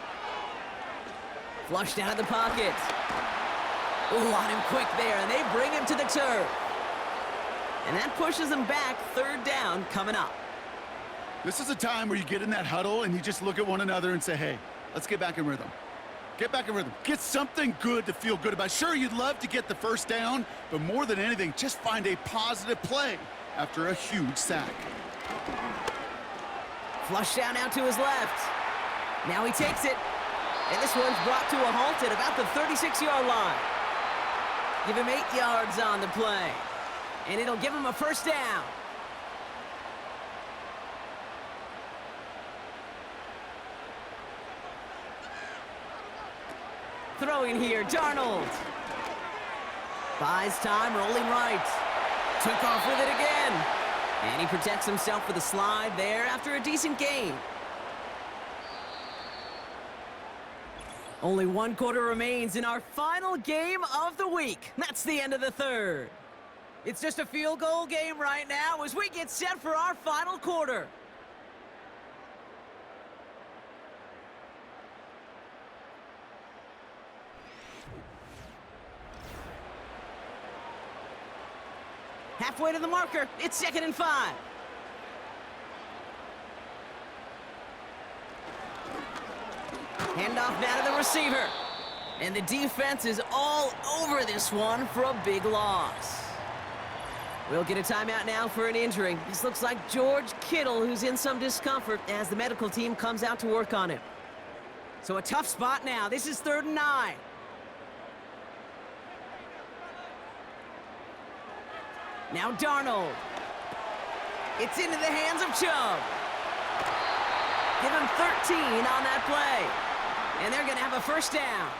Flushed out of the pocket. Ooh, on him quick there, and they bring him to the turf. And that pushes them back. 3rd down coming up. This is a time where you get in that huddle and you just look at one another and say, hey, let's get back in rhythm. Get back in rhythm. Get something good to feel good about. Sure, you'd love to get the first down, but more than anything, just find a positive play after a huge sack. Flush down out to his left. Now he takes it. And this one's brought to a halt at about the 36-yard line. Give him 8 yards on the play. And it'll give him a first down. Throwing here, Darnold. Buys time, rolling right. Took off with it again. And he protects himself with a slide there after a decent gain. Only 1 quarter remains in our final game of the week. That's the end of the 3rd. It's just a field goal game right now as we get set for our final quarter. Halfway to the marker. It's 2nd and 5. Handoff now to the receiver. And the defense is all over this one for a big loss. We'll get a timeout now for an injury. This looks like George Kittle, who's in some discomfort as the medical team comes out to work on him. So a tough spot now. This is 3rd and 9. Now Darnold. It's into the hands of Chubb. Give him 13 on that play. And they're going to have a first down.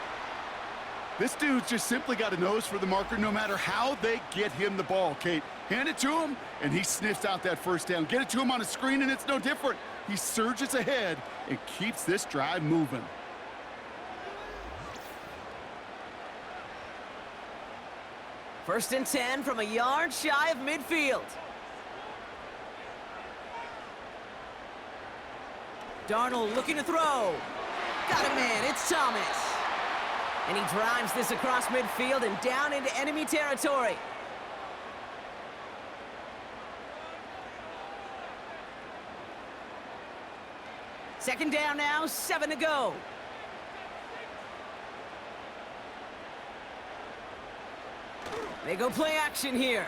This dude's just simply got a nose for the marker no matter how they get him the ball, Kate. Hand it to him, and he sniffs out that first down. Get it to him on a screen, and it's no different. He surges ahead and keeps this drive moving. First and 10 from a yard shy of midfield. Darnold looking to throw. Got a man, it's Thomas. And he drives this across midfield and down into enemy territory. Second down now, 7 to go. They go play action here.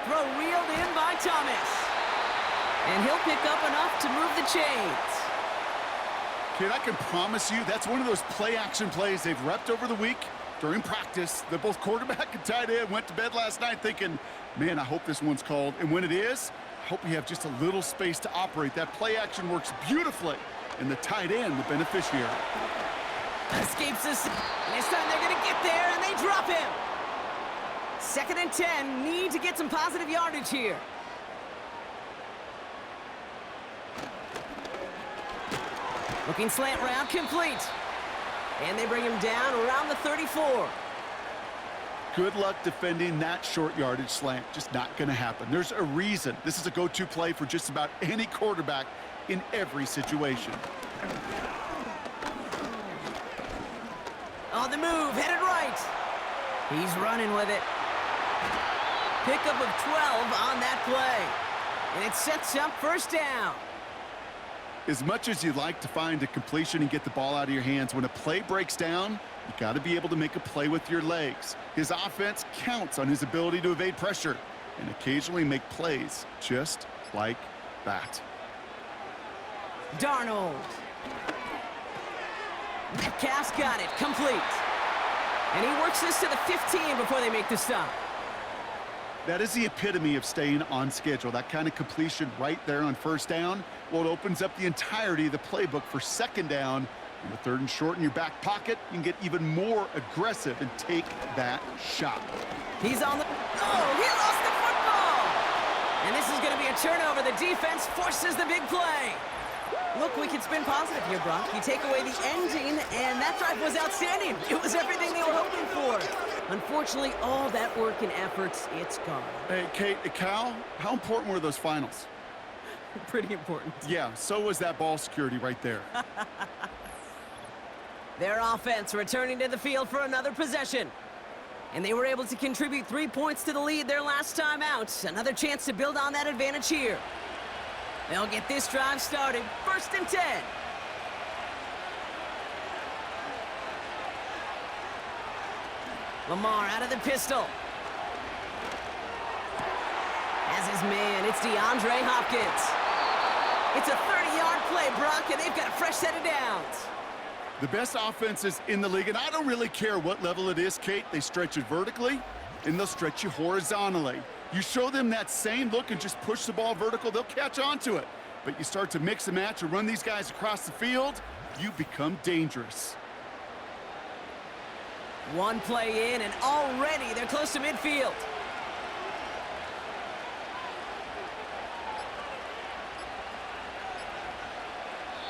Throw reeled in by Thomas. And he'll pick up enough to move the chains. Kid, I can promise you that's one of those play-action plays they've repped over the week during practice. That both quarterback and tight end went to bed last night thinking, man, I hope this one's called. And when it is, I hope we have just a little space to operate. That play-action works beautifully, and the tight end, the beneficiary. Escapes this. This time they're going to get there, and they drop him. 2nd and 10. Need to get some positive yardage here. Looking slant route, complete. And they bring him down around the 34. Good luck defending that short yardage slant. Just not going to happen. There's a reason. This is a go-to play for just about any quarterback in every situation. On the move, headed right. He's running with it. Pickup of 12 on that play. And it sets up first down. As much as you'd like to find a completion and get the ball out of your hands, when a play breaks down, you got to be able to make a play with your legs. His offense counts on his ability to evade pressure and occasionally make plays just like that. Darnold. Metcalf's got it, complete. And he works this to the 15 before they make the stop. That is the epitome of staying on schedule. That kind of completion right there on first down. Well, it opens up the entirety of the playbook for second down. In the 3rd and short in your back pocket, you can get even more aggressive and take that shot. He's on the... Oh, he lost the football! And this is going to be a turnover. The defense forces the big play. Look, we can spin positive here, Brock. You take away the ending, and that drive was outstanding. It was everything they were hoping for. Unfortunately, all that work and efforts, it's gone. Hey, Kate, Cal, how important were those finals? Pretty important. Yeah, so was that ball security right there. Their offense returning to the field for another possession. And they were able to contribute 3 points to the lead their last time out. Another chance to build on that advantage here. They'll get this drive started. 1st and 10. Lamar out of the pistol. As his man, it's DeAndre Hopkins. It's a 30-yard play, Brock, and they've got a fresh set of downs. The best offenses in the league, and I don't really care what level it is, Kate. They stretch it vertically, and they'll stretch you horizontally. You show them that same look and just push the ball vertical, they'll catch on to it. But you start to mix and match and run these guys across the field, you become dangerous. One play in, and already they're close to midfield.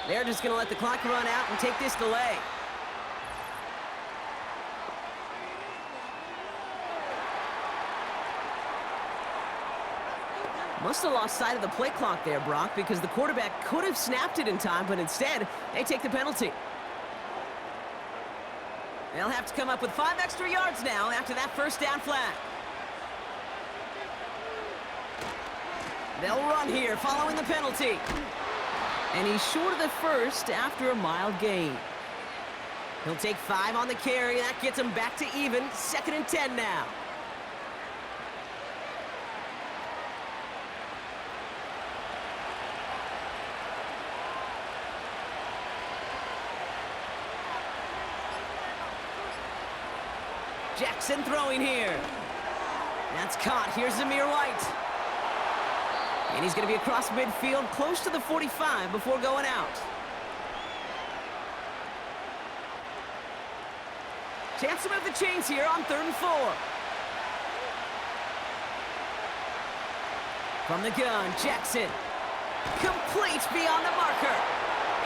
They're just going to let the clock run out and take this delay. Must have lost sight of the play clock there, Brock, because the quarterback could have snapped it in time, but instead, they take the penalty. They'll have to come up with 5 extra yards now after that first down flag. They'll run here following the penalty. And he's short of the first after a mild gain. He'll take 5 on the carry. That gets him back to even. 2nd and 10 now. Jackson throwing here. That's caught. Here's Zamir White. And he's going to be across midfield, close to the 45 before going out. Chance to move the chains here on 3rd and 4. From the gun, Jackson. Complete beyond the marker.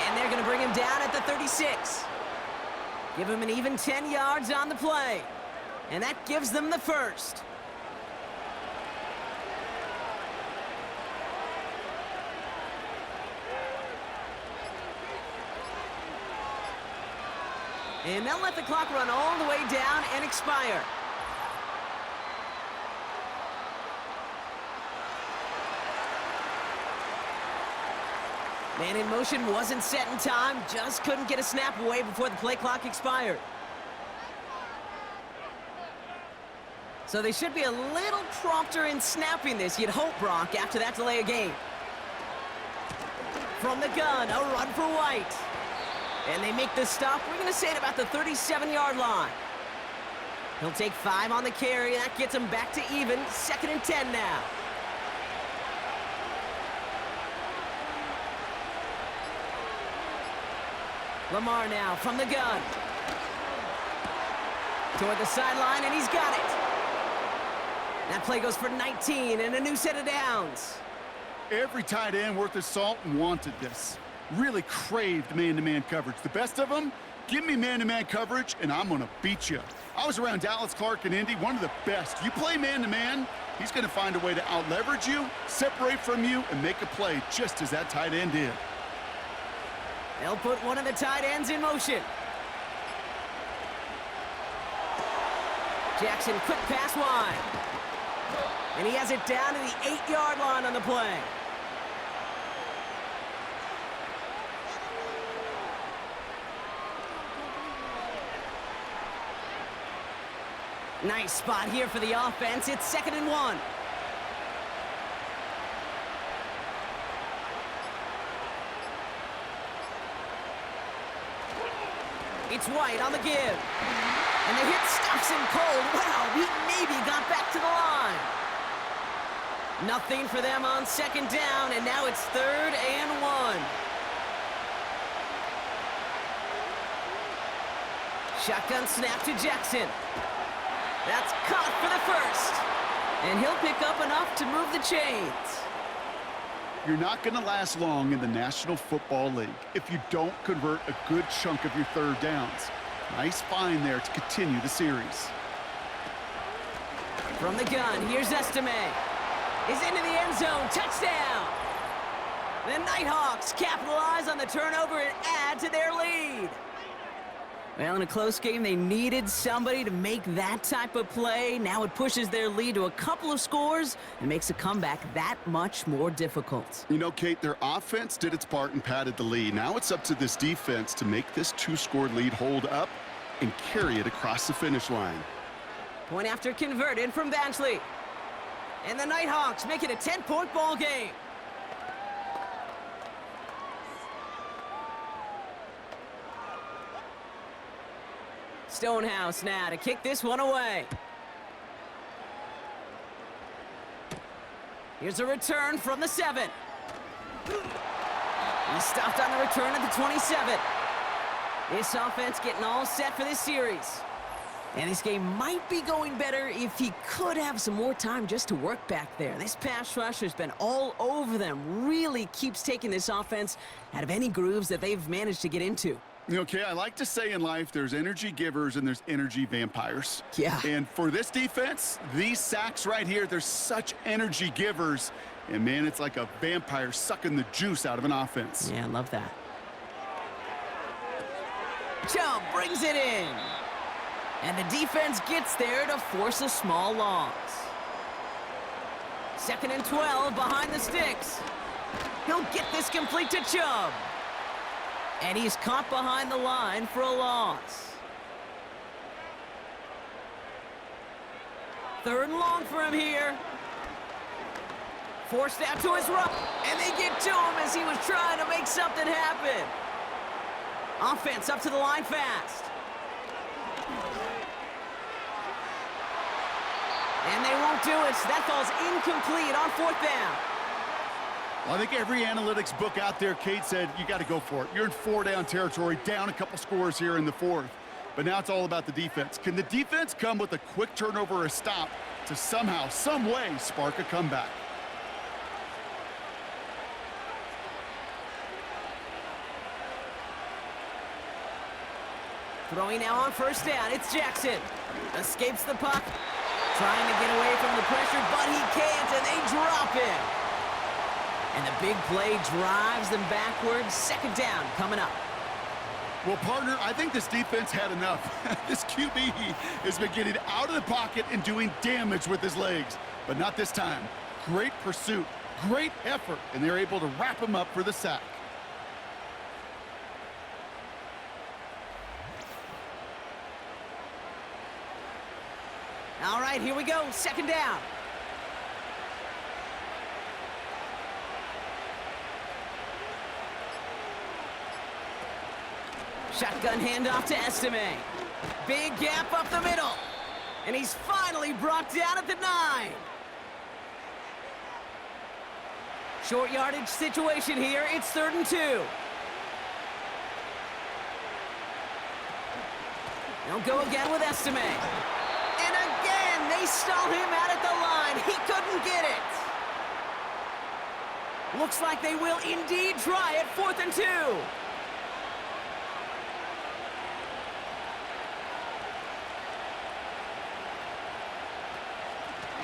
And they're going to bring him down at the 36. Give him an even 10 yards on the play. And that gives them the first. And they'll let the clock run all the way down and expire. Man in motion wasn't set in time, just couldn't get a snap away before the play clock expired. So they should be a little prompter in snapping this, you'd hope, Brock, after that delay of game. From the gun, a run for White. And they make the stop, we're going to say, at about the 37-yard line. He'll take 5 on the carry, and that gets him back to even. 2nd and 10 now. Lamar now from the gun. Toward the sideline, and he's got it. That play goes for 19 and a new set of downs. Every tight end worth his salt wanted this. Really craved man-to-man coverage. The best of them, give me man-to-man coverage, and I'm going to beat you. I was around Dallas Clark and Indy, one of the best. You play man-to-man, he's going to find a way to out-leverage you, separate from you, and make a play just as that tight end did. They'll put one of the tight ends in motion. Jackson, quick pass wide. And he has it down to the 8-yard line on the play. Nice spot here for the offense. It's 2nd and 1. It's White on the give. And the hit stops him cold. Wow, he maybe got back to the line. Nothing for them on 2nd down, and now it's 3rd and 1. Shotgun snap to Jackson. That's caught for the first. And he'll pick up enough to move the chains. You're not going to last long in the National Football League if you don't convert a good chunk of your 3rd downs. Nice find there to continue the series. From the gun, here's Estime. He's into the end zone. Touchdown! The Nighthawks capitalize on the turnover and add to their lead. Well, in a close game, they needed somebody to make that type of play. Now it pushes their lead to a couple of scores and makes a comeback that much more difficult. You know, Kate, their offense did its part and padded the lead. Now it's up to this defense to make this 2-score lead hold up and carry it across the finish line. Point after converted from Banchley. And the Nighthawks make it a 10-point ball game. Stonehouse now to kick this one away. Here's a return from the 7. He stopped on the return at the 27. This offense getting all set for this series. And this game might be going better if he could have some more time just to work back there. This pass rush has been all over them. Really keeps taking this offense out of any grooves that they've managed to get into. Okay, I like to say in life there's energy givers and there's energy vampires. Yeah. And for this defense, these sacks right here, they're such energy givers. And, man, it's like a vampire sucking the juice out of an offense. Yeah, I love that. Chubb brings it in. And the defense gets there to force a small loss. 2nd and 12 behind the sticks. He'll get this complete to Chubb. And he's caught behind the line for a loss. 3rd and long for him here. Forced out to his right. And they get to him as he was trying to make something happen. Offense up to the line fast. And they won't do it, so that falls incomplete on 4th down. Well, I think every analytics book out there, Kate, said you got to go for it. You're in 4-down territory, down a couple scores here in the 4th. But now it's all about the defense. Can the defense come with a quick turnover or a stop to somehow, some way, spark a comeback? Throwing now on 1st down, it's Jackson. Escapes the puck. Trying to get away from the pressure, but he can't, and they drop him. And the big play drives them backwards. 2nd down coming up. Well, partner, I think this defense had enough. This QB has been getting out of the pocket and doing damage with his legs, but not this time. Great pursuit, great effort, and they're able to wrap him up for the sack. All right, here we go. 2nd down. Shotgun handoff to Estime. Big gap up the middle. And he's finally brought down at the 9. Short yardage situation here. It's 3rd and 2. They'll go again with Estime. And again, they stall him out at the line. He couldn't get it. Looks like they will indeed try it. 4th and 2.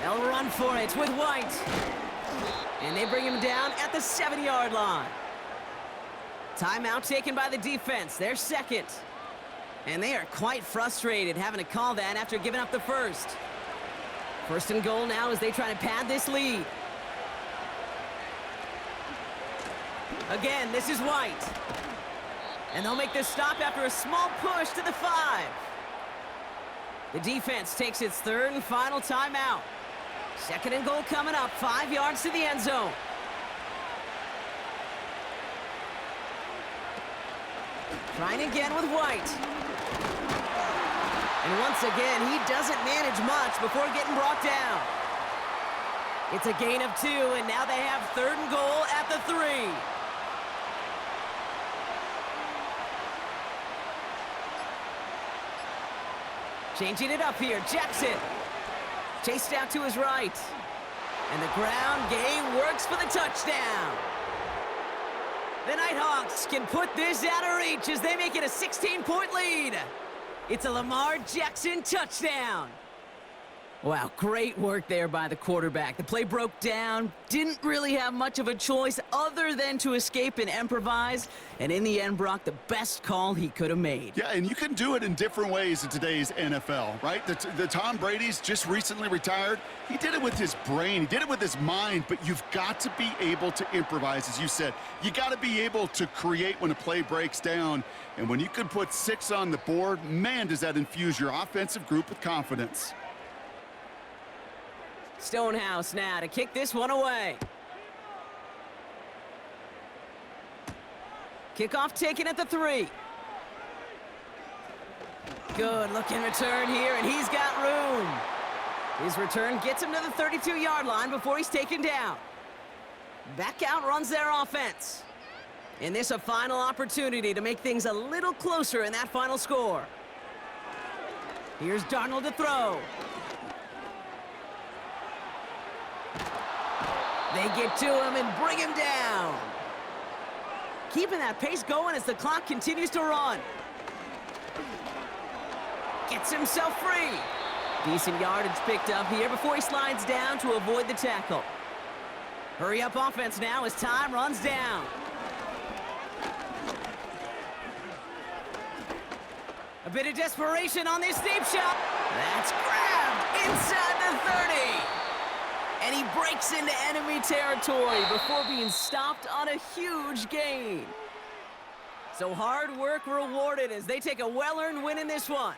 They'll run for it with White. And they bring him down at the 7-yard line. Timeout taken by the defense. Their 2nd. And they are quite frustrated having to call that after giving up the 1st. 1st and goal now as they try to pad this lead. Again, this is White. And they'll make this stop after a small push to the 5. The defense takes its 3rd and final timeout. 2nd and goal coming up, 5 yards to the end zone. Trying again with White. And once again, he doesn't manage much before getting brought down. It's a gain of 2, and now they have 3rd and goal at the 3. Changing it up here, Jackson. Chased out to his right. And the ground game works for the touchdown. The Nighthawks can put this out of reach as they make it a 16-point lead. It's a Lamar Jackson touchdown. Wow, great work there by the quarterback. The play broke down, didn't really have much of a choice other than to escape and improvise, and in the end, Brock, the best call he could have made. Yeah, and you can do it in different ways in today's NFL, right? The Tom Brady's just recently retired. He did it with his brain. He did it with his mind, but you've got to be able to improvise, as you said. You got to be able to create when a play breaks down, and when you can put 6 on the board, man, does that infuse your offensive group with confidence. Stonehouse now to kick this one away. Kickoff taken at the 3. Good looking return here, and he's got room. His return gets him to the 32-yard line before he's taken down. Back out runs their offense. And this a final opportunity to make things a little closer in that final score. Here's Darnold to throw. They get to him and bring him down. Keeping that pace going as the clock continues to run. Gets himself free. Decent yardage picked up here before he slides down to avoid the tackle. Hurry up offense now as time runs down. A bit of desperation on this deep shot. That's grabbed inside the 30. And he breaks into enemy territory before being stopped on a huge gain. So hard work rewarded as they take a well-earned win in this one.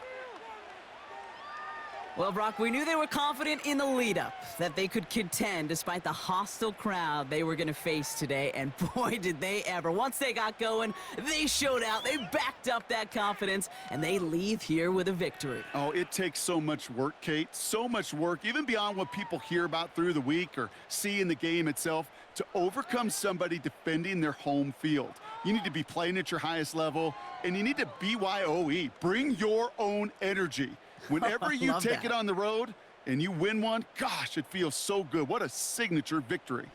Well, Brock, we knew they were confident in the lead-up, that they could contend despite the hostile crowd they were going to face today, and boy, did they ever. Once they got going, they showed out, they backed up that confidence, and they leave here with a victory. Oh, it takes so much work, Kate, so much work, even beyond what people hear about through the week or see in the game itself, to overcome somebody defending their home field. You need to be playing at your highest level, and you need to BYOE, bring your own energy. Whenever you take it on the road and you win one, gosh, it feels so good. What a signature victory.